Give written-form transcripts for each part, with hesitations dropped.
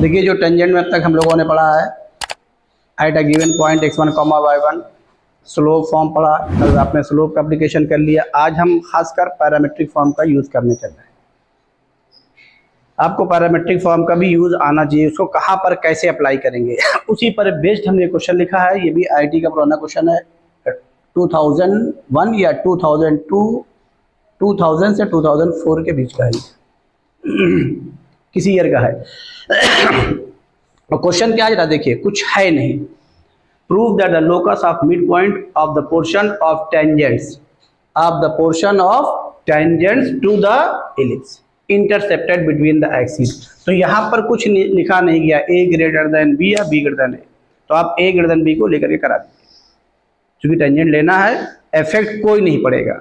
देखिए जो टेंजेंट में अब तक हम लोगों ने पढ़ा है, at a given point x1, y1 slope form पढ़ा, कल आपने स्लोप का एप्लीकेशन कर लिया। आज हम खासकर पैरामेट्रिक फॉर्म का यूज़ करने चल रहे हैं। आपको पैरामेट्रिक फॉर्म का भी यूज़ आना चाहिए, उसको कहाँ पर कैसे अप्लाई करेंगे उसी पर बेस्ड हमने क्वेश्चन लिखा है। ये भी आईटी का पुराना क्वेश्चन है, 2001 या 2002, 2000 से 2004 के बीच का है, किसी ईयर का है। और क्वेश्चन क्या है देखिए, कुछ है नहीं। Prove that the locus of mid point of the portion of tangents to the ellipse intercepted between the axis. तो यहाँ पर कुछ लिखा नहीं गया a ग्रेटर देन b या b ग्रेटर देन a, तो आप a ग्रेटर देन b को लेकर के करा दीजिए। क्योंकि टेंजेंट लेना है, इफेक्ट कोई नहीं पड़ेगा,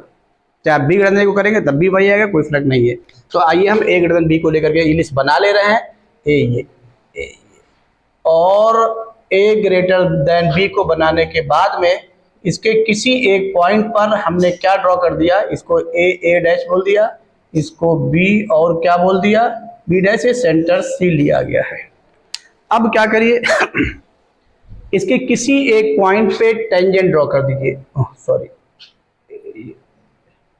चाहे आप b ग्रेटर देन a को करेंगे तब भी वही आएगा, कोई फर्क नहीं है। तो आइए हम a ग्रेटर देन b को लेकर के इलिप्स बना ले रहे हैं, a ये और a ग्रेटर देन b को बनाने के बाद में इसके किसी एक पॉइंट पर हमने क्या ड्रॉ कर दिया, इसको a डैश बोल दिया, इसको b और क्या बोल दिया, b डैश से सेंटर c लिया गया है। अब क्या करिए इसके किसी एक पॉइंट पे टेंजेंट ड्रॉ कर दीजिए, सॉरी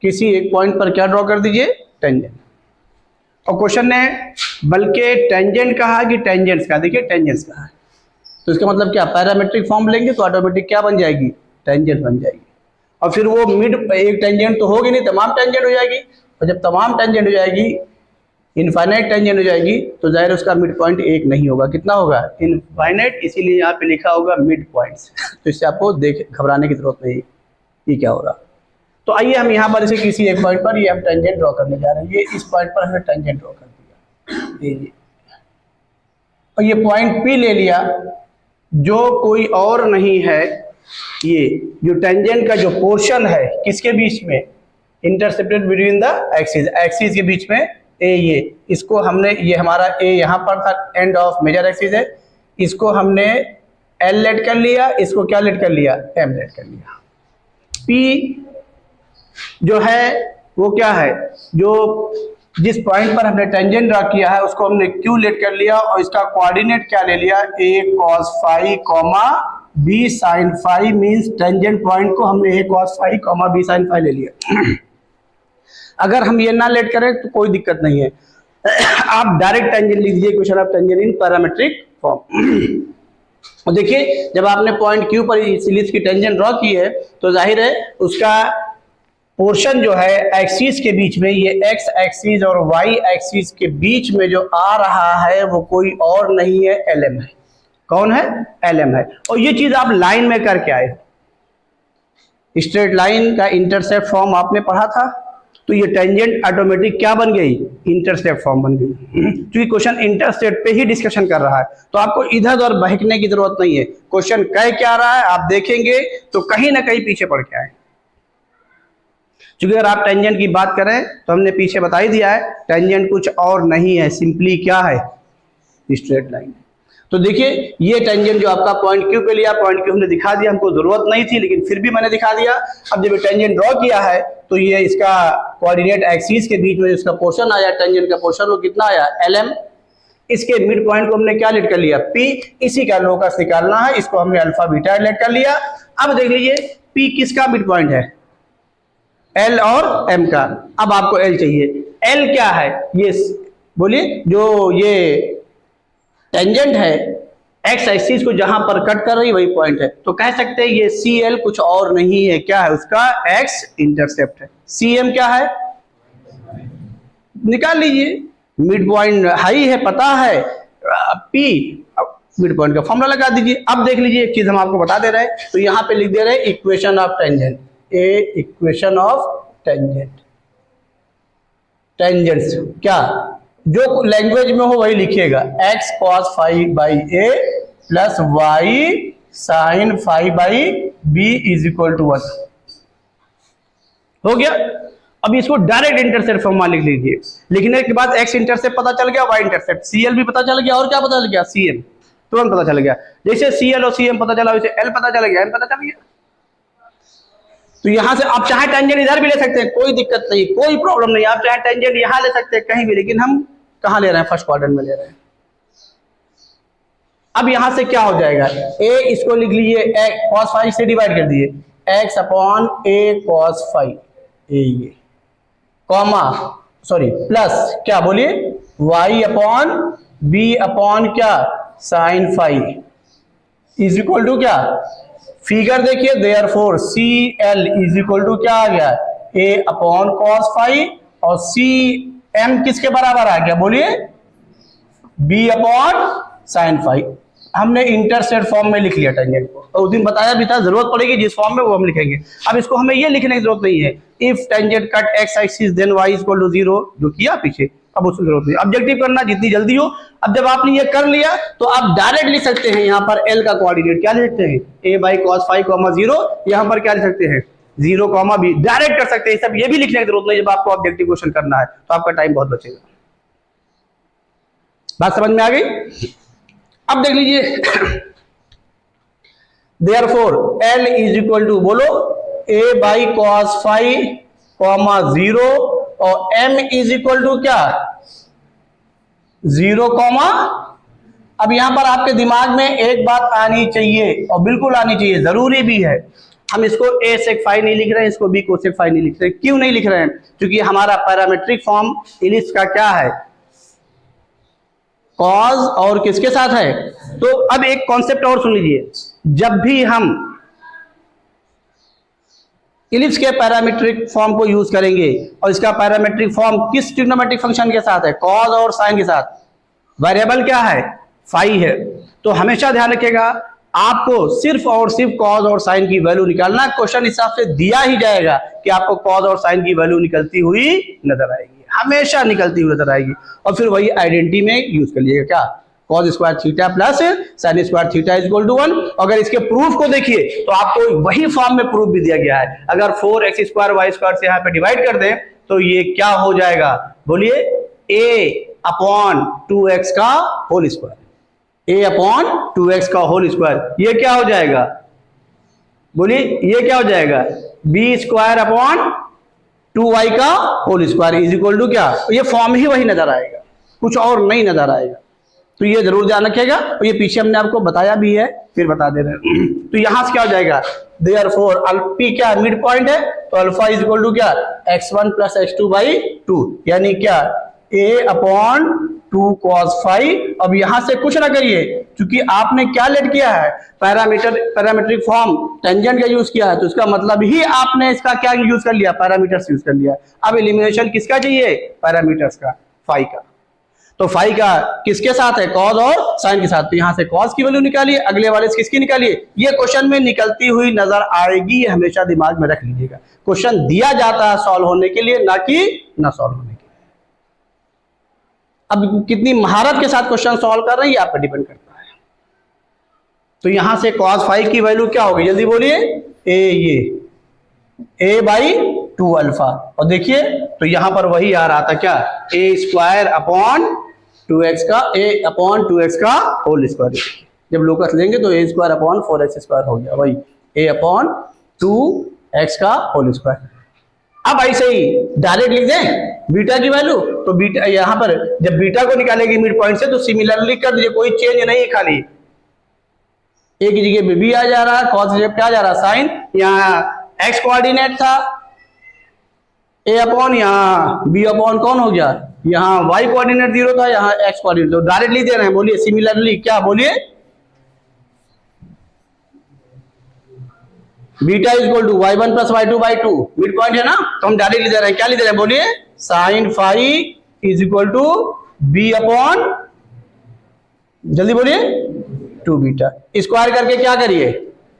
किसी एक पॉइंट पर क्या ड्रॉ कर दीजिए, टेंजेंट। और क्वेश्चन ने बल्कि टेंजेंट कहा कि टेंजेंट्स कहा, देखिए टेंजेंट्स कहा है, तो इसका मतलब क्या, पैरामेट्रिक फॉर्म लेंगे तो ऑटोमेटिक क्या बन जाएगी, टेंजेंट बन जाएगी। और फिर वो मिड एक टेंजेंट तो होगी नहीं, तमाम टेंजेंट हो जाएगी, और जब तमाम टेंजेंट हो जाएगी, इनफाइनाइट टेंजेंट हो जाएगी, तो जाहिर उसका मिड पॉइंट एक नहीं होगा, कितना होगा, इनफाइनाइट, इसीलिए यहाँ पे लिखा होगा मिड पॉइंट्स। तो इससे आपको घबराने की जरूरत नहीं, ये क्या होगा। तो आइए हम यहाँ पर इसे किसी एक पॉइंट पर ये हम टेंजेंट ड्रॉ करने जा रहे हैं। ये इस पॉइंट पर हमने टेंजेंट ड्रॉ कर दिया, ये और ये पॉइंट P ले लिया, जो कोई और नहीं है, ये जो टेंजेंट का जो पोर्शन है किसके बीच में, intercepted between the axis, axis के बीच में ये इसको हमने, ये हमारा a यहाँ पर था, एंड ऑफ मेजर एक्सिस है, इसको हमने L लेट कर लिया, इसको क्या लेट कर लिया, M लेट कर लिया। P जो है वो क्या है, जो जिस पॉइंट पर हमने टेंजेंट ड्रा किया है उसको हमने Q लेट कर लिया, और इसका कोऑर्डिनेट क्या ले लिया, a cos phi, b sin phi, means tangent point को हमने a cos phi, b sin phi ले लिया। अगर हम ये ना लेट करें तो कोई दिक्कत नहीं है, आप डायरेक्ट टेंजेंट लिख दीजिए, question of tangent in parametric form. और देखिए जब आपने पॉइंट Q पर इस इलिप्स की टेंजेंट ड्रॉ की है, तो जाहिर है उसका पोर्शन जो है एक्सिस के बीच में, ये x एक्सिस और y एक्सिस के बीच में जो आ रहा है वो कोई और नहीं है, LM है। कौन है, LM है। और ये चीज आप लाइन में करके आए, स्ट्रेट लाइन का इंटरसेप्ट फॉर्म आपने पढ़ा था, तो ये टेंजेंट ऑटोमेटिक क्या बन गई, इंटरसेप्ट फॉर्म बन गई। क्योंकि क्वेश्चन इंटरसेप्ट पे ही डिस्कशन कर रहा है, तो आपको इधर उधर बहकने की जरूरत नहीं है। क्वेश्चन कह क्या रहा है आप देखेंगे तो कहीं ना कहीं पीछे पड़ के आए। क्योंकि अगर आप टेंजेंट की बात करें तो हमने पीछे बता ही दिया है, टेंजेंट कुछ और नहीं है, सिंपली क्या है, स्ट्रेट लाइन। तो देखिए ये टेंजेंट जो आपका पॉइंट Q पे लिया, पॉइंट Q हमने दिखा दिया, हमको जरूरत नहीं थी लेकिन फिर भी मैंने दिखा दिया। अब जब टेंजेंट ड्रॉ किया है तो ये इसका कोऑर्डिनेट एक्सिस के बीच में इसका पोर्शन आया, टेंजेंट का पोर्शन वो कितना आया, LM। इसके मिड पॉइंट को हमने क्या लेट कर लिया, P। इसी का लोकस निकालना है, इसको हमने अल्फा बीटा लेट कर लिया। अब देख लीजिए P किसका मिड पॉइंट है, L और M का। अब आपको L चाहिए, L क्या है, ये बोलिए, जो ये टेंजेंट है एक्स एक्सिस को जहां पर कट कर रही वही पॉइंट है, तो कह सकते हैं ये CL कुछ और नहीं है, क्या है, उसका x इंटरसेप्ट है। CM क्या है, निकाल लीजिए, मिड पॉइंट हाई है पता है, P मिड पॉइंट का फॉर्मूला लगा दीजिए। अब देख लीजिए एक चीज हम आपको बता दे रहे हैं, तो यहाँ पे लिख दे रहे हैं equation of tangent, equation of tangent, tangents क्या, जो लैंग्वेज में हो वही लिखिएगा, x cos phi by a plus y sin phi by b is equal to 1। हो गया। अब इसको डायरेक्ट इंटरसेप्ट फॉर्मूला लिख लीजिए, लिखने के बाद x इंटरसेप्ट पता चल गया, y इंटरसेप्ट, CL भी पता चल गया, और क्या पता चल गया, CM तुरंत पता चल गया। जैसे CL और CM पता चला वैसे L पता चल गया, M पता चल गया। तो यहां से आप चाहे टेंजेंट इधर भी ले सकते हैं, कोई दिक्कत नहीं, कोई प्रॉब्लम नहीं, आप चाहे टेंजेंट यहां ले सकते हैं कहीं भी, लेकिन हम कहां ले रहे हैं, फर्स्ट क्वाड्रेंट में ले रहे हैं। अब यहां से क्या हो जाएगा, a इसको लिख लीजिए cos फाइव से डिवाइड कर दिए x upon a cos five, ये कॉमा सॉरी प्लस क्या बोलिए y अपॉन b अपॉन क्या sine five is equal to क्या, फिगर देखिए therefore C L is equal to क्या आ गया a अपॉन cos फाइव और सी एम किसके बराबर आ गया बोलिए b अपॉन साइन फाइव। हमने इंटरसेप्ट फॉर्म में लिख लिया टेंजेंट को, तो उस दिन बताया भी था, जरूरत पड़ेगी जिस फॉर्म में वो हम लिखेंगे। अब इसको हमें ये लिखने की जरूरत नहीं है, if tangent cut X axis then Y is equal to 0 जो किया पीछे, अब उसकी जरूरत नहीं। ऑब्जेक्टिव करना जितनी जल्दी हो। अब जब आपने ये कर लिया तो आप डायरेक्ट लिख सकते हैं, यहाँ पर एल का कोऑर्डिनेट क्या लिख सकते हैं, a बाई cos 5 0, यहाँ पर क्या लिख सकते हैं 0 b, डायरेक्ट कर सकते हैं। सब ये भी लिखने की जरूरत नहीं, जब आपको ऑब्जेक्टिव क्वेश्चन करना है तो आपका टाइम बहुत बचेगा। बात समझ में आ गई। अब देख लीजिए therefore L is equal to बोलो a बाई cos 5 0 और m इज इक्वल टू क्या 0 अब यहां पर आपके दिमाग में एक बात आनी चाहिए और बिल्कुल आनी चाहिए, जरूरी भी है। हम इसको a sec फाई नहीं लिख रहे हैं, इसको b cosec फाई नहीं लिख रहे। क्यों नहीं लिख रहे हैं, क्योंकि हमारा पैरामेट्रिक फॉर्म इलिप्स का क्या है कॉज और किसके साथ है। तो अब एक कॉन्सेप्ट और सुन लीजिए, जब भी हम इलिप्स के पैरामीट्रिक फॉर्म को यूज करेंगे और इसका पैरामीट्रिक फॉर्म किस ट्रिग्नोमेट्रिक फंक्शन के साथ है, कॉज और साइन के साथ, वेरिएबल क्या है फाई है, तो हमेशा ध्यान रखिएगा आपको सिर्फ और सिर्फ कॉज और साइन की वैल्यू निकालना। क्वेश्चन हिसाब से दिया ही जाएगा कि आपको कॉज और साइन की वैल्यू निकलती हुई नजर आएगी, हमेशा निकलती हुई नजर आएगी। और फिर वही आइडेंटिटी में यूज कर लीजिएगा, क्या cos square theta plus sine square theta is equal to 1। अगर इसके प्रूफ को देखिए तो आपको वही फॉर्म में प्रूफ भी दिया गया है। अगर 4x स्क्वायर वाई स्क्वायर से यहाँ पे डिवाइड कर दें तो ये क्या हो जाएगा बोलिए a अपॉन 2x का whole square, a upon 2x का होल स्क्वायर, ये क्या हो जाएगा बोलिए ये क्या हो जाएगा b स्क्वायर अपॉन 2y का whole square is equal to क्या, ये फॉर्म ही वही नजर आएगा, कुछ और नहीं नजर आएगा। तो ये जरूर ध्यान रखिएगा, और ये पीछे हमने आपको बताया भी है, फिर बता दे रहे हैं। तो यहां से क्या हो जाएगा देयरफॉर p क्या मिड पॉइंट है, तो अल्फा इज इक्वल टू क्या x1 प्लस x2 बाई 2, यानी क्या a अपॉन 2 cos 5। अब यहां से कुछ ना करिए, क्योंकि आपने क्या लेट किया है पैरामीट्रिक फॉर्म टेंजेंट का यूज किया है, तो इसका मतलब ही आपने इसका क्या यूज कर लिया पैरामीटर्स यूज कर लिया। अब एलिमिनेशन किसका चाहिए पैरामीटर्स का, फाई का। तो फाई का किसके साथ है कॉज और साइन के साथ, तो यहां से कॉज की वैल्यू निकालिए, अगले वाले से किसकी निकालिए, ये क्वेश्चन में निकलती हुई नजर आएगी, हमेशा दिमाग में रख लीजिएगा। क्वेश्चन दिया जाता है सॉल्व होने के लिए, ना कि ना सॉल्व होने के लिए। अब कितनी महारत के साथ क्वेश्चन सॉल्व कर रहे हैं ये आप पर डिपेंड करता है। तो यहां से cos 5 की वैल्यू क्या होगी जल्दी बोलिए, ये a बाई 2 अल्फा, और देखिए तो यहां पर वही आ रहा था क्या a स्क्वायर अपॉन 2x का a अपॉन 2x का होल स्क्वायर। जब लोकस लेंगे तो a square upon 4x square हो गया, वही a अपॉन 2x का होल स्क्वायर। अब ऐसे ही डायरेक्ट लिख दें बीटा की वैल्यू, तो बीटा यहां पर जब बीटा को निकालेगी मिड पॉइंट से तो सिमिलरली कर दीजिए, कोई चेंज नहीं है, खाली एक की जगह b आ जा रहा है, cos की जगह क्या जा रहा है साइन, यहाँ x कोऑर्डिनेट था a अपॉन, यहाँ b अपॉन कौन हो गया, यहाँ y कोऑर्डिनेट 0 था, यहाँ x कोऑर्डिनेट, तो डायरेक्टली दे रहे हैं, बोलिए सिमिलरली क्या बोलिए beta is equal to y1 plus y2 by 2, mid point है ना, तो हम डायरेक्टली दे रहे हैं, क्या लिख रहे हैं बोलिए sine phi is equal to b upon जल्दी बोलिए 2 बीटा, स्क्वायर करके क्या करिए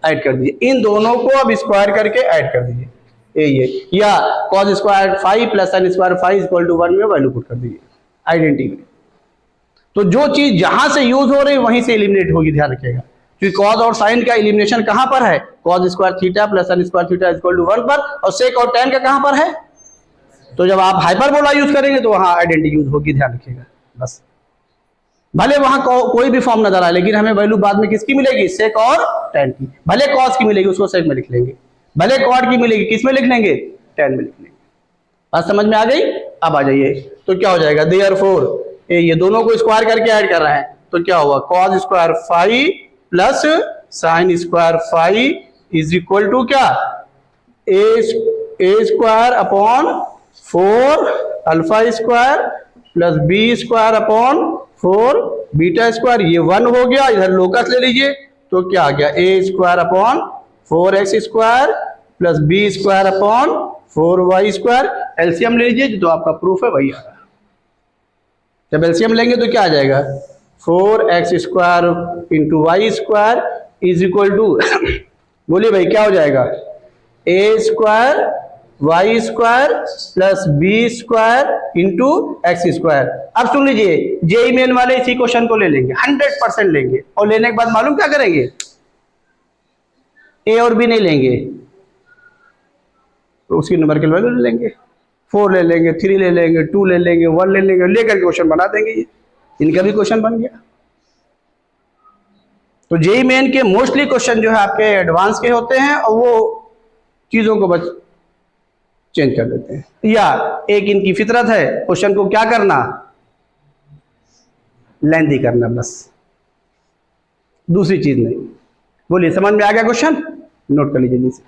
ऐड कर दीजिए, इन दोनों को अब स्क्वायर करके ऐड कर दीजिए, ये या cos square 5 plus sin square 5 equal to 1 में वैल्यू पुट कर दीजिए आइडेंटिटी में। तो जो चीज जहां से यूज हो रही है वहीं से एलिमिनेट होगी, ध्यान रखिएगा, क्योंकि cos और sin का एलिमिनेशन कहां पर है, cos square theta plus sin square theta equal to 1 पर, और sec और tan का कहां पर है, तो जब आप हाइपरबोला यूज करेंगे तो वहां आइडेंटिटी यूज होगी, ध्यान रखिएगा बस। भले वहां कोई भी फॉर्म नजर आए, लेकिन हमें वैल्यू बाद में किसकी मिलेगी sec और tan की, भले cos की मिलेगी उसको sec में लिख लेंगे, भले cot की मिलेगी किस में लिख लेंगे tan में लिख लेंगे। बात समझ में आ गई। अब आ जाइए तो क्या हो जाएगा देयरफॉर ये दोनों को स्क्वायर करके ऐड कर रहे हैं, तो क्या होगा, cos square five plus sine square five is equal to क्या, a square upon 4 alpha square plus b square upon 4 beta square. ये 1 हो गया, इधर लोकस ले लीजिए तो क्या आ गया, a square upon 4x square plus b square upon 4y square. LCM ले लीजिए, जो आपका प्रूफ है वही आ रहा है। जब एलसीएम लेंगे तो क्या आ जाएगा, 4x square into y square is equal to बोलिए भाई क्या हो जाएगा, a square y square plus b square into x square. अब सुन लीजिए, जेई मेन वाले इसी क्वेश्चन को ले लेंगे, 100% लेंगे, और लेने के बाद मालूम क्या करेंगे, ए और बी नहीं लेंगे तो उसकी न्यूमेरिकल वैल्यू ले लेंगे, 4 ले लेंगे, 3 ले लेंगे, 2 ले लेंगे, 1 ले लेंगे, लेकर क्वेश्चन बना देंगे। ये इनका भी क्वेश्चन बन गया। तो जेई मेन के मोस्टली क्वेश्चन जो है आपके एडवांस के होते हैं, और वो चीजों को बस चेंज कर देते हैं, या एक इनकी फितरत है क्वेश्चन को क्या करना, लेंथी करना, बस दूसरी चीज नहीं। बोलिए समझ में आ गया क्वेश्चन, नोट कर लीजिए नीचे।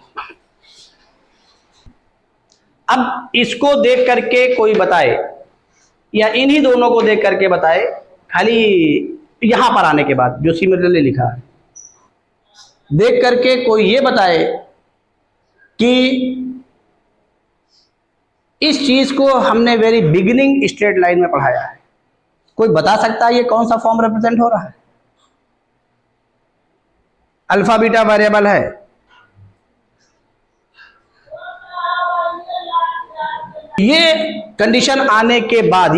अब इसको देख करके कोई बताए, या इन्हीं दोनों को देख करके बताए, खाली यहां पर आने के बाद जो सिमिलरली लिखा है देख करके कोई ये बताए कि इस चीज को हमने वेरी बिगिनिंग स्ट्रेट लाइन में पढ़ाया है, कोई बता सकता है ये कौन सा फॉर्म रिप्रेजेंट हो रहा है। अल्फा बीटा वेरिएबल है, ये कंडीशन आने के बाद,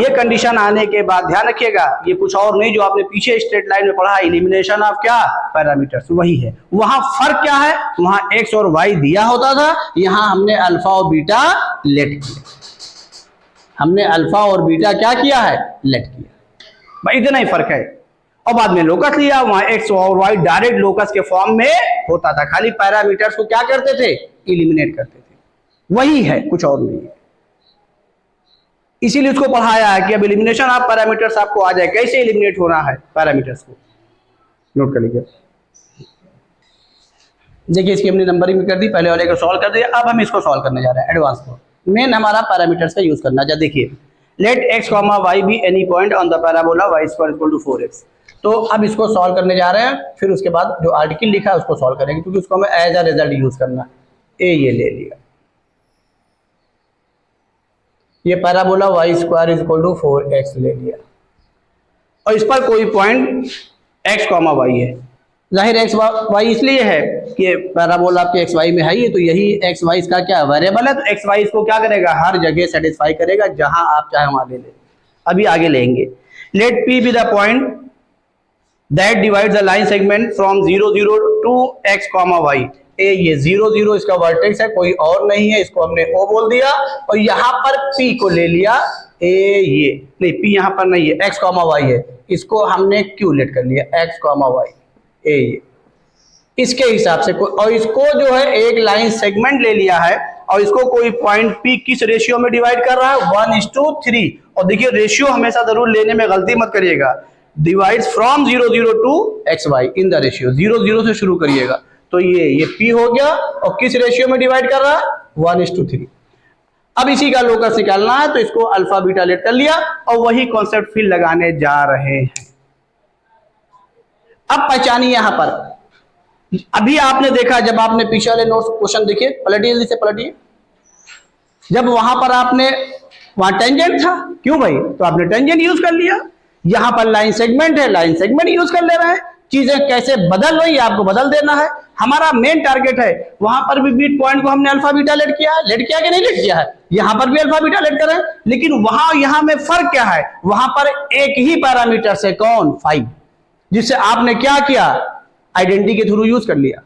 ध्यान रखिएगा, ये कुछ और नहीं जो आपने पीछे स्ट्रेट लाइन में पढ़ा, एलिमिनेशन ऑफ क्या, पैरामीटर्स, वही है। वहां फर्क क्या है, वहां एक्स और वाई दिया होता था, यहां हमने अल्फा और बीटा लेट किया, हमने अल्फा और बीटा क्या किया है, लेट किया, भाई इतना ही फर्क है। और बाद में लोकस लिया, वहां एक्स और वाई डायरेक्ट लोकस के फॉर्म में होता था, खाली पैरामीटर्स को क्या करते थे, एलिमिनेट करते थे, वही है, कुछ और नहीं है। इसीलिए उसको पढ़ाया है कि अब एलिमिनेशन ऑफ पैरामीटर्स आपको आ जाए, कैसे एलिमिनेट होना है पैरामीटर्स को, नोट कर लीजिए। देखिए इसकी हमने नंबरिंग भी कर दी, पहले वाले को सॉल्व कर दिया, अब हम इसको सॉल्व करने जा रहे हैं एडवांस को। मेन हमारा पैरामीटर्स का यूज करना है। देखिए let X comma Y be any point on the parabola Y square equal to 4x। तो अब इसको सॉल्व करने जा रहे हैं, फिर उसके बाद जो आर्टिकल लिखा है उसको सॉल्व करेंगे, क्योंकि उसको हमें एज अ रिजल्ट यूज करना है। ये ले लिया, ये parabola Y square is equal to 4x ले लिया, और इस पर कोई पॉइंट x कॉमा वाई है। जाहिर एक्स वाई इसलिए है कि पैराबोला आपके एक्स वाई में है ही, तो यही एक्स वाई इसका क्या वेरिएबल है, तो एक्स वाई इसको क्या करेगा, हर जगह सेटिस्फाई करेगा, जहां आप चाहे वहां ले लें। अभी आगे लेंगे, let P be the point that divide the line segment from 0 0 to x comma Y. ये 0 0 इसका वर्टेक्स है, कोई और नहीं है, इसको हमने O बोल दिया, और यहाँ पर P को ले लिया, ये नहीं, P यहाँ पर नहीं है, x कॉमा वाई है, इसको हमने Q लेट कर लिया, x कॉमा वाई, ये इसके हिसाब से और इसको जो है एक लाइन सेगमेंट ले लिया है, और इसको कोई पॉइंट P किस रेशियो में डिवाइड कर रहा है, 1:3। और देखिए रेशियो हमेशा जरूर लेने में गलती मत करिएगा, divides from 0 0 to xy in the ratio, 0 0 से शुरू करिएगा। तो ये P हो गया, और किस रेशियो में डिवाइड कर रहा है, 1:3। अब इसी का लोकस निकालना है, तो इसको अल्फा बीटा लेट कर लिया, और वही कॉन्सेप्ट फिर लगाने जा रहे हैं। अब पहचानिए यहां पर, अभी आपने देखा, जब आपने पीछे वाले नोट्स क्वेश्चन देखिए, पलटिए जल्दी से पलटिए, जब वहां पर आपने वहां टेंजेंट था, क्यों भाई, तो आपने टेंजेंट यूज कर लिया, यहां पर लाइन सेगमेंट है, लाइन सेगमेंट यूज कर ले रहे हैं। चीजें कैसे बदल रही है आपको बदल देना है, हमारा मेन टारगेट है। वहां पर भी बीट पॉइंट को हमने अल्फा बीटा लेट किया है, लेट किया कि नहीं लेट किया है, यहां पर भी अल्फा बीटा लेट करें, लेकिन वहां यहां में फर्क क्या है, वहां पर एक ही पैरामीटर से, कौन, 5, जिससे आपने क्या किया, आइडेंटिटी के थ्रू यूज कर लिया,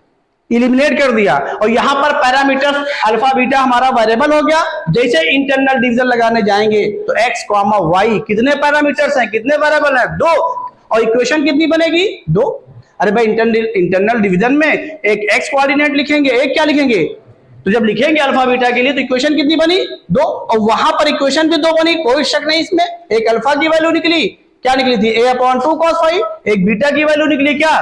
इलिमिनेट कर दिया, और यहां पर पैरामीटर अल्फा बीटा हमारा वेरिएबल हो गया। जैसे इंटरनल डिवीजन लगाने जाएंगे तो x कॉमा वाई कितने पैरामीटर्स हैं, कितने वेरिएबल हैं, 2, और इक्वेशन कितनी बनेगी, 2। अरे भाई इंटरनल डिवीजन में एक x कोऑर्डिनेट लिखेंगे, एक क्या लिखेंगे, तो जब लिखेंगे अल्फा बीटा के लिए तो इक्वेशन कितनी बनी, 2, और वहां पर इक्वेशन भी 2 बनी, कोई शक नहीं इसमें, एक अल्फा की वैल्यू निकली, क्या निकली थी, a/2 cos फाई, एक बीटा की वैल्यू निकली क्या।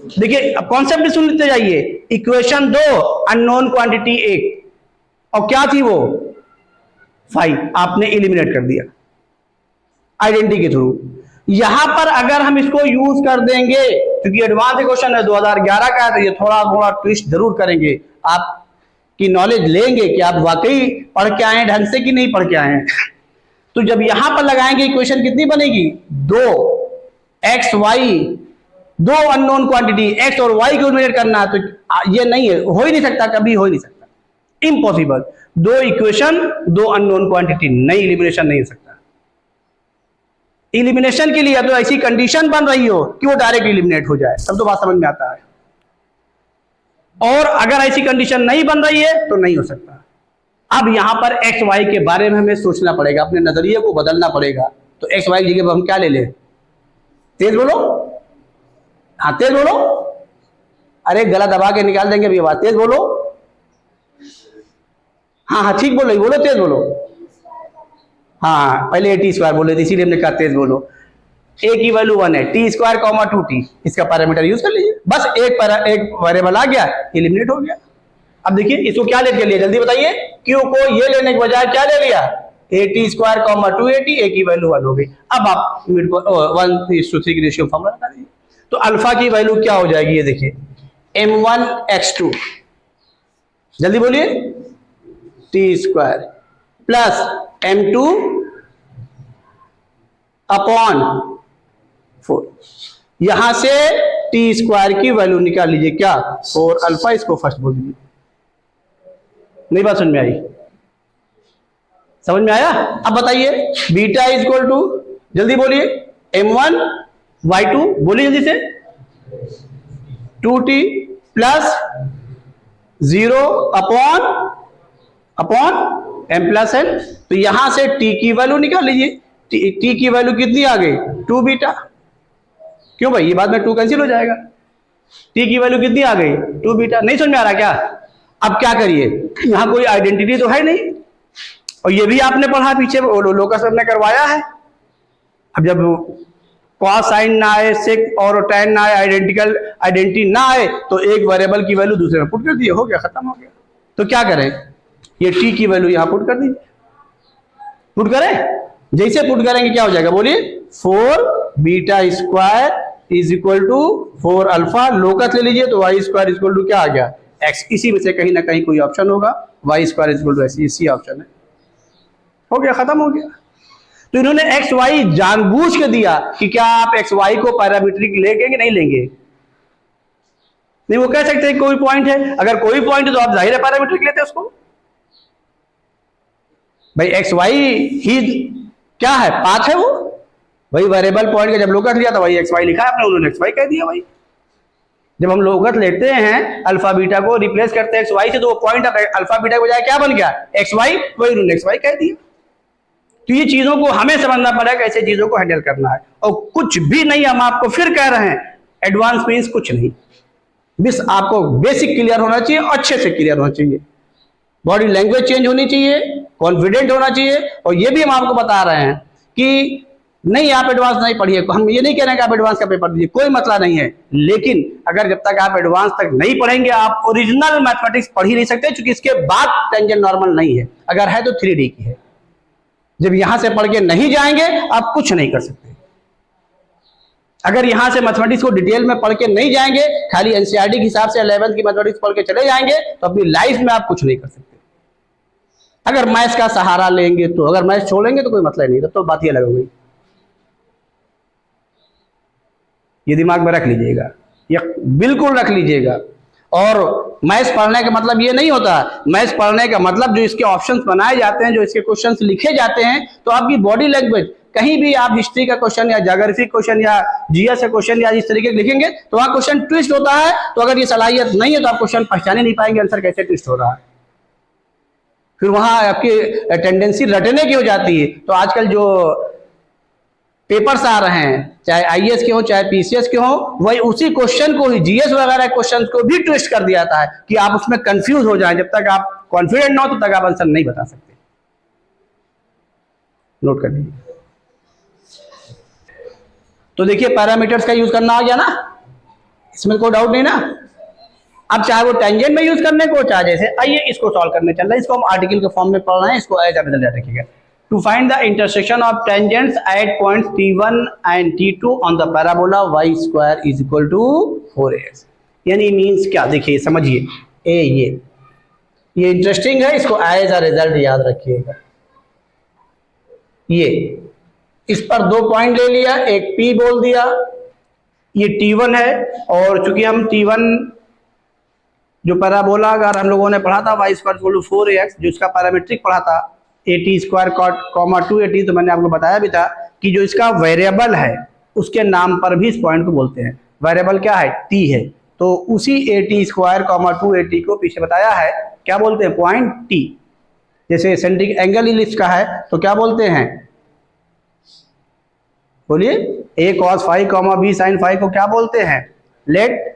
देखिए अब कॉन्सेप्ट सुन लेते जाइए, इक्वेशन 2 अननोन क्वांटिटी 1 और क्या थी वो फाई, आपने एलिमिनेट कर दिया आइडेंटिटी के थ्रू। यहां पर अगर हम इसको यूज कर देंगे, क्योंकि एडवांस क्वेश्चन है 2011 का है, तो ये थोड़ा थोड़ा ट्विस्ट जरूर करेंगे, आपकी नॉलेज लेंगे कि आप वाकई पढ़ के आए ढंग से कि नहीं पढ़ के आए हैं। तो जब यहां पर लगाएंगे इक्वेशन कितनी बनेगी, 2x y, दो अननोन क्वांटिटी x और y को एलिमिनेट करना है, तो ये नहीं है, हो ही नहीं सकता, कभी हो ही नहीं सकता, इम्पॉसिबल। दो इक्वेशन दो अननोन क्वांटिटी, नहीं, एलिमिनेशन नहीं हो सकता। इलिमिनेशन के लिए तो ऐसी कंडीशन बन रही हो कि वो डायरेक्ट इलिमिनेट हो जाए, तब तो बात समझ में आता है। और अगर ऐसी कंडीशन नहीं बन रही है तो नहीं हो सकता। अब यहां पर एक्स वाई के बारे में हमें सोचना पड़ेगा, अपने नजरिए को बदलना पड़ेगा। तो एक्स वाई की जगह हम क्या ले लें, तेज बोलो, हाँ तेज बोलो, अरे गला दबा के निकाल देंगे अभी बात, तेज बोलो, हाँ हाँ ठीक बोलो, बोलो तेज बोलो, हाँ पहले ए टी स्क्वायर बोले थे इसीलिए हमने कहा तेज बोलो। ए की वैल्यू 1 है, टी स्क्वायर कॉमा 2t, इसका पैरामीटर यूज कर लीजिए, बस एक वेरिएबल आ गया, एलिमिनेट हो गया। अब देखिए इसको क्या लेके लिया, जल्दी बताइए, क्यू को ये लेने के बजाय क्या ले लिया, A T square comma 2at, ए की वैल्यू 1 हो गई। अब आप 1:3 की रेशियो फॉर्मूला लगा दीजिए, तो अल्फा की वैल्यू क्या हो जाएगी, ये देखिए m1x2, जल्दी बोलिए, T square plus m2 upon 4, यहां से टी स्क्वायर की वैल्यू निकाल लीजिए क्या, 4 अल्फा, इसको फर्स्ट बोल दीजिए। नहीं बात समझ में आई, समझ में आया। अब बताइए बीटा इज इक्वल टू, जल्दी बोलिए, m1 y2, बोलिए जल्दी से, 2t plus 0 upon m plus n, तो यहां से t की वैल्यू निकाल लीजिए, t की वैल्यू कितनी आ गई, 2 बीटा, क्यों भाई ये बाद में 2 कैंसिल हो जाएगा, t की वैल्यू कितनी आ गई, 2 बीटा। नहीं समझ में आ रहा क्या। अब क्या करिए, यहां कोई आइडेंटिटी तो है नहीं, और ये भी आपने पढ़ा पीछे, लोकस ने करवाया है। अब जब कॉस साइन ना आए, सेक और टैन ना आए, आइडेंटिटी ना आए, तो एक वेरिएबल की वैल्यू दूसरे में पुट कर दिए, हो गया, खत्म हो गया। तो क्या करें, ये t की वैल्यू यहां पुट कर दीजिए, पुट करें, जैसे पुट करेंगे क्या हो जाएगा, बोलिए 4 beta square is equal to 4 alpha, locus ले लीजिए, तो Y square is equal to क्या आ गया, एक्स, इसी में से कहीं ना कहीं कोई ऑप्शन होगा, Y square is equal to X, इसी ऑप्शन है, हो गया, खत्म हो गया। तो इन्होंने एक्स वाई जानबूझ के दिया कि क्या आप एक्स वाई को पैरामीट्रिक लेंगे कि नहीं लेंगे, नहीं वो कह सकते हैं कोई पॉइंट है, अगर कोई पॉइंट है तो आप जाहिर है पैरामीट्रिक लेते उसको, भाई एक्स वाई ही क्या है, पाथ है वो, वही वेरिएबल पॉइंट का जब लोकस लिया था वही एक्स वाई लिखा है आपने, उन्होंने एक्स वाई कह दिया। भाई जब हम लोकस लेते हैं अल्फा बीटा को रिप्लेस करते हैं एक्स वाई से, तो वो पॉइंट अल्फा बीटा के बजाय क्या बन गया, एक्स वाई, वही उन्होंने एक्स वाई कह दिया। तो ये चीजों को हमें समझना पड़ेगा, ऐसे चीजों को हैंडल करना है, और कुछ भी नहीं, हम आपको फिर कह रहे हैं, एडवांस मीन्स कुछ नहीं, बस आपको बेसिक क्लियर होना चाहिए, अच्छे से क्लियर होना चाहिए, बॉडी लैंग्वेज चेंज होनी चाहिए, कॉन्फिडेंट होना चाहिए। और ये भी हम आपको बता रहे हैं कि नहीं आप एडवांस नहीं पढ़िए, हम ये नहीं कह रहे हैं कि आप एडवांस का पेपर दीजिए, कोई मसला नहीं है, लेकिन अगर जब तक आप एडवांस तक नहीं पढ़ेंगे आप ओरिजिनल मैथमेटिक्स पढ़ ही नहीं सकते, क्योंकि इसके बाद टेंजेंट नॉर्मल नहीं है, अगर है तो 3D की है। जब यहां से पढ़ के नहीं जाएंगे आप कुछ नहीं कर सकते, अगर यहां से मैथमेटिक्स को डिटेल में पढ़ के नहीं जाएंगे, खाली एनसीईआरटी के हिसाब से 11th की मैथमेटिक्स पढ़ के चले जाएंगे, तो अपनी लाइफ में आप कुछ नहीं कर सकते। अगर मैथ्स का सहारा लेंगे तो, अगर मैथ्स छोड़ेंगे तो कोई मतलब नहीं, तब तो बात ही अलग हो गई। ये दिमाग में रख लीजिएगा, ये बिल्कुल रख लीजिएगा। और मैथ्स पढ़ने का मतलब ये नहीं होता, मैथ्स पढ़ने का मतलब जो इसके ऑप्शंस बनाए जाते हैं, जो इसके क्वेश्चंस लिखे जाते हैं, तो आपकी बॉडी लैंग्वेज, कहीं भी आप हिस्ट्री का क्वेश्चन या ज्योग्राफी क्वेश्चन या जीएस का क्वेश्चन या इस तरीके के लिखेंगे तो वहां क्वेश्चन ट्विस्ट होता है, तो अगर ये सलाहियत नहीं है तो आप क्वेश्चन पहचान ही नहीं पाएंगे आंसर कैसे ट्विस्ट हो रहा है, फिर वहां आपकी टेंडेंसी रटने की हो जाती है। तो आजकल जो पेपर्स आ रहे हैं, चाहे आईएएस के हो चाहे पीसीएस के हो, वही उसी क्वेश्चन को ही, जीएस वगैरह क्वेश्चन को भी ट्विस्ट कर दिया जाता है कि आप उसमें कंफ्यूज हो जाए। जब तक आप कॉन्फिडेंट ना हो तब तक आप आंसर नहीं बता सकते, नोट कर लीजिए। तो देखिए पैरामीटर्स का यूज करना आ गया ना, इसमें कोई डाउट नहीं ना। अब चाहे वो टेंजेंट में यूज करने को, चाहे जैसे, आइए इसको सॉल्व करने चल रहा है, इसको हम आर्टिकल के फॉर्म में पढ़ रहे हैं, इसको एज बदल रखिएगा। To find the intersection of tangents at points T1 and T2 on the parabola y square is equal to 4ax। यानी मींस क्या, देखिए समझिए, ये इंटरेस्टिंग है, इसको एज अ रिजल्ट याद रखिएगा। ये इस पर 2 पॉइंट ले लिया, एक P बोल दिया, ये T1 है, और चूंकि हम T1 जो पैराबोला अगर हम लोगों ने पढ़ा था y square equal to 4ax, जो इसका पैरामीट्रिक पढ़ा था at स्क्वायर कॉमा 2at, तो मैंने आपको बताया भी था कि जो इसका वेरिएबल है उसके नाम पर भी इस पॉइंट को बोलते हैं। वेरिएबल क्या है, t है, तो उसी at स्क्वायर कॉमा 2at को पीछे बताया है क्या बोलते हैं, पॉइंट t। जैसे सेंट्रिक एंगल इलिप्स का है तो क्या बोलते हैं, बोलिए, a cos phi कॉमा b sin phi को क्या बोलते हैं, let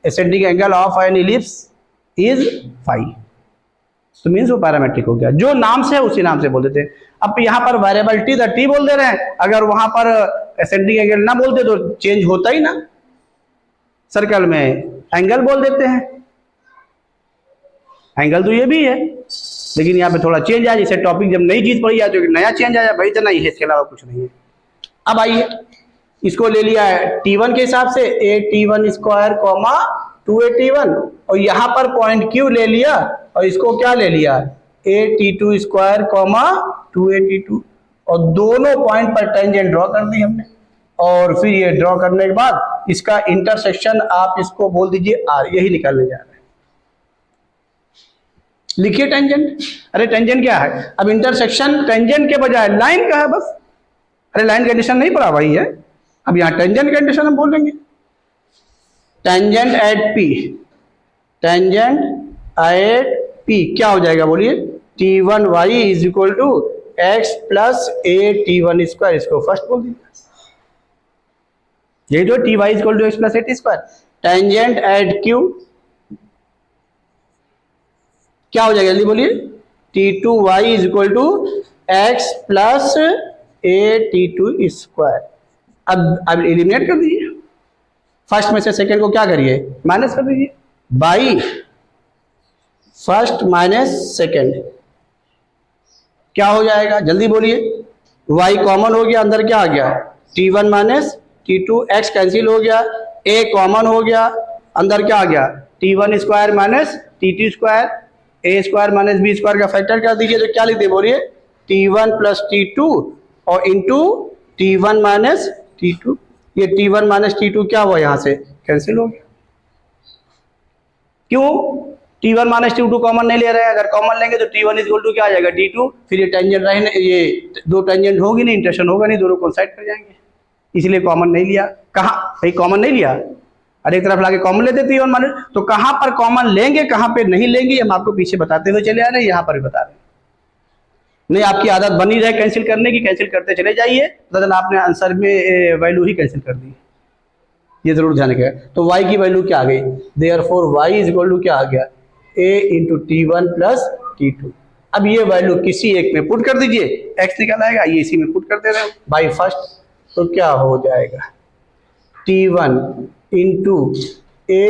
ascending angle of an ellipse is phi. तो मीन्स वो पैरामेट्रिक हो गया, जो नाम से है उसी नाम से बोल देते हैं। अब यहाँ पर वेरिएबल टी बोल दे रहे हैं, अगर वहां पर एसेंडिंग एंगल ना बोलते तो चेंज होता ही ना, सर्कल में एंगल बोल देते हैं, एंगल तो ये भी है, लेकिन यहाँ पे थोड़ा चेंज आया, जैसे टॉपिक जब नई चीज पढ़ी जाती है नया चेंज आया, भाई इतना ही है, इसके अलावा कुछ नहीं है। अब आइए इसको ले लिया है T1 के हिसाब से at1 स्क्वायर कॉमा 2at1, और यहाँ पर पॉइंट Q ले लिया, और इसको क्या ले लिया, at2 स्क्वायर कॉमा 2at2, और दोनों पॉइंट पर टेंजेंट ड्रॉ कर दी हमने। और फिर ये ड्रॉ करने के बाद इसका इंटरसेक्शन आप इसको बोल दीजिए R, यही निकालने जा रहे हैं। लिखिए टेंजेंट, अरे टेंजेंट क्या है, अब इंटरसेक्शन टेंजेंट के बजाय लाइन का है बस, अरे लाइन कंडीशन नहीं पढ़ा भाई है, अब यहाँ टेंजेंट कंडीशन हम बोलेंगे, tangent at P, tangent at P क्या हो जाएगा, बोलिए, T1y is equal to x plus at1 square, इसको फर्स्ट बोल दीजिए, यही तो Ty is equal to x plus at square. Tangent at Q क्या हो जाएगा, जल्दी बोलिए, T2y is equal to x plus at2 square. अब एलिमिनेट कर दीजिए, फर्स्ट में से सेकंड को क्या करिए, माइनस कर दीजिए, बाई फर्स्ट माइनस सेकंड क्या हो जाएगा, जल्दी बोलिए, y कॉमन हो गया, अंदर क्या आ गया, T1 minus T2, x cancel हो गया, a कॉमन हो गया, अंदर क्या आ गया, T1 square minus T2 square, a square minus b square का फैक्टर कर दीजिए, तो क्या लिखते बोलिए, T1 प्लस T2 और इंटू T1 माइनस T2, ये T1 माइनस T2 क्या हुआ, यहां से कैंसिल हो गया। क्यों, T1 माइनस T2 कॉमन नहीं ले रहे हैं, अगर कॉमन लेंगे तो T1 इज इक्वल टू क्या आ जाएगा, T2, फिर ये टेंजेंट रहे, ये दो टेंजेंट होगी नहीं, इंटरसेक्शन होगा नहीं, दोनों कोइंसाइड कर जाएंगे, इसलिए कॉमन नहीं लिया। कहाँ भाई कॉमन नहीं लिया, अरे एक तरफ लाके कॉमन लेते T1 माइनस, तो कहाँ पर कॉमन लेंगे कहाँ पे नहीं लेंगे हम आपको पीछे बताते हुए चले आ रहे हैं, यहाँ पर भी बता रहे हैं। नहीं आपकी आदत बनी रहे कैंसिल करने की, कैंसिल करते चले जाइए, बदल आपने आंसर में वैल्यू ही कैंसिल कर दी, ये जरूर ध्यान रखिएगा। तो y की वैल्यू क्या आ गई, therefore y is equal to क्या आ गया, a into T1 plus T2। अब ये वैल्यू किसी एक में पुट कर दीजिए, x निकल आएगा, ये इसी में पुट कर दे रहे हैं बाई फर्स्ट, तो क्या हो जाएगा, T1 into a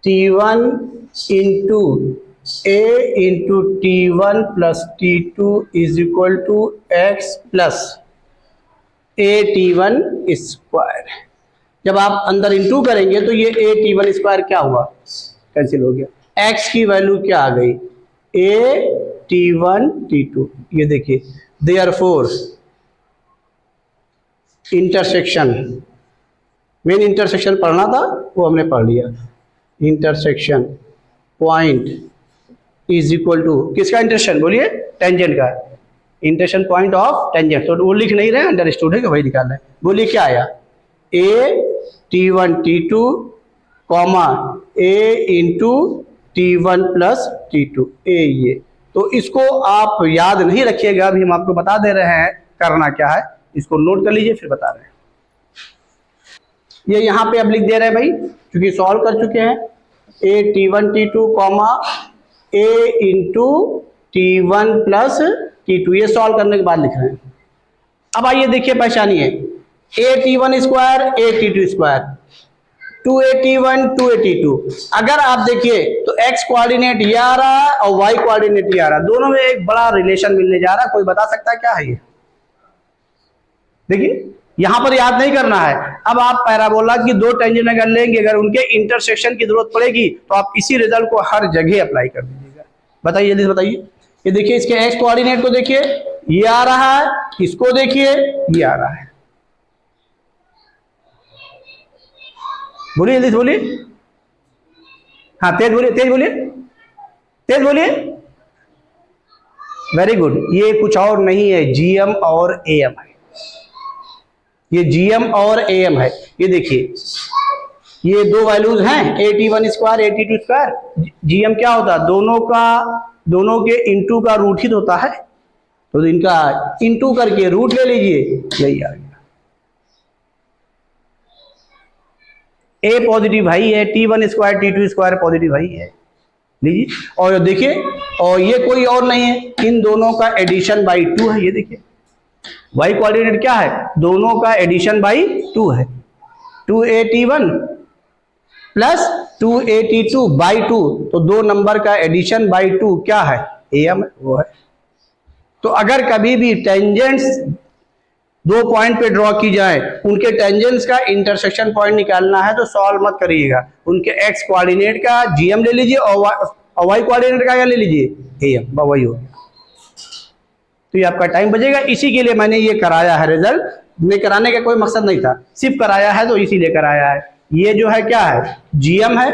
T1 into a into T1 plus T2 is equal to x plus at1 square. जब आप अंदर इंटू करेंगे तो ये at1 स्क्वायर क्या हुआ, कैंसिल हो गया, x की वैल्यू क्या आ गई, at1 T2, ये देखिए, देयरफॉर इंटरसेक्शन, मेन इंटरसेक्शन पढ़ना था वो हमने पढ़ लिया, intersection point is equal to किसका इंटरसेक्शन, बोलिए, टेंजेंट का, इंटरसेक्शन पॉइंट ऑफ टेंजेंट, तो वो लिख नहीं रहे, अंडरस्टूड है कि वही निकालना है। बोलिए क्या आया, at1 T2 comma a into T1 plus T2, ये, तो इसको आप याद नहीं रखिएगा, अभी हम आपको बता दे रहे हैं करना क्या है, इसको नोट कर लीजिए फिर बता रहे हैं। ये यहाँ पे अब लिख दे रहे हैं भाई, क्योंकि सॉल्व कर चुके हैं। ए T1 T2 कॉमा ए इंटू T1 प्लस T2, ये सॉल्व करने के बाद लिख रहे हैं। अब आइए देखिए पहचानिए, ए T1 स्क्वायर ए T2 स्क्वायर, 2AT1 2AT2। अगर आप देखिए तो x कोऑर्डिनेट ये आ रहा है और y कोऑर्डिनेट ये आ रहा है, दोनों में एक बड़ा रिलेशन मिलने जा रहा है। कोई बता सकता है क्या है ये? देखिए यहां पर याद नहीं करना है। अब आप पैराबोला की दो टेंजेंट अगर लेंगे, अगर उनके इंटरसेक्शन की जरूरत पड़ेगी तो आप इसी रिजल्ट को हर जगह अप्लाई कर दीजिएगा। बताइए जल्दी बताइए। ये देखिए इसके x कोऑर्डिनेट को देखिए, ये आ रहा है, इसको देखिए ये आ रहा है। बोलिए जल्दी से बोलिए, हाँ तेज बोलिए, तेज बोलिए, तेज बोलिए। Very good. ये कुछ और नहीं है, GM और AM है। ये GM और AM है। ये देखिए ये दो वैल्यूज हैं, AT1 square AT2 square. GM क्या होता है? दोनों के इंटू का रूट ही होता है, तो इनका इंटू करके रूट ले लीजिए, यही आ गया। ए पॉजिटिव भाई है, T1 square T2 square positive भाई है, लीजिए। और देखिए, और ये कोई और नहीं है, इन दोनों का एडिशन बाई 2 है। ये देखिए y कोऑर्डिनेट क्या है? दोनों का एडिशन बाई 2 है। 2AT1 प्लस 2AT2 बाई 2, तो दो नंबर का एडिशन बाई 2 क्या है? AM वो है। तो अगर कभी भी टेंजेंट्स दो पॉइंट पे ड्रॉ की जाए, उनके टेंजेंट्स का इंटरसेक्शन पॉइंट निकालना है तो सॉल्व मत करिएगा, उनके x कोऑर्डिनेट का GM ले लीजिए और y कोऑर्डिनेट का क्या ले लीजिए? AM, वही हो गया। तो ये आपका टाइम बचेगा। इसी के लिए मैंने ये कराया है। रिजल्ट में कराने का कोई मकसद नहीं था, सिर्फ कराया है तो इसीलिए कराया है। ये जो है क्या है? GM है।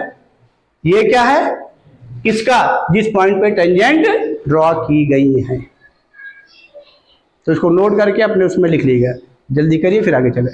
ये क्या है? किसका? जिस पॉइंट पे टेंजेंट ड्रॉ की गई है। तो इसको नोट करके अपने उसमें लिख लीजिएगा। जल्दी करिए फिर आगे चले।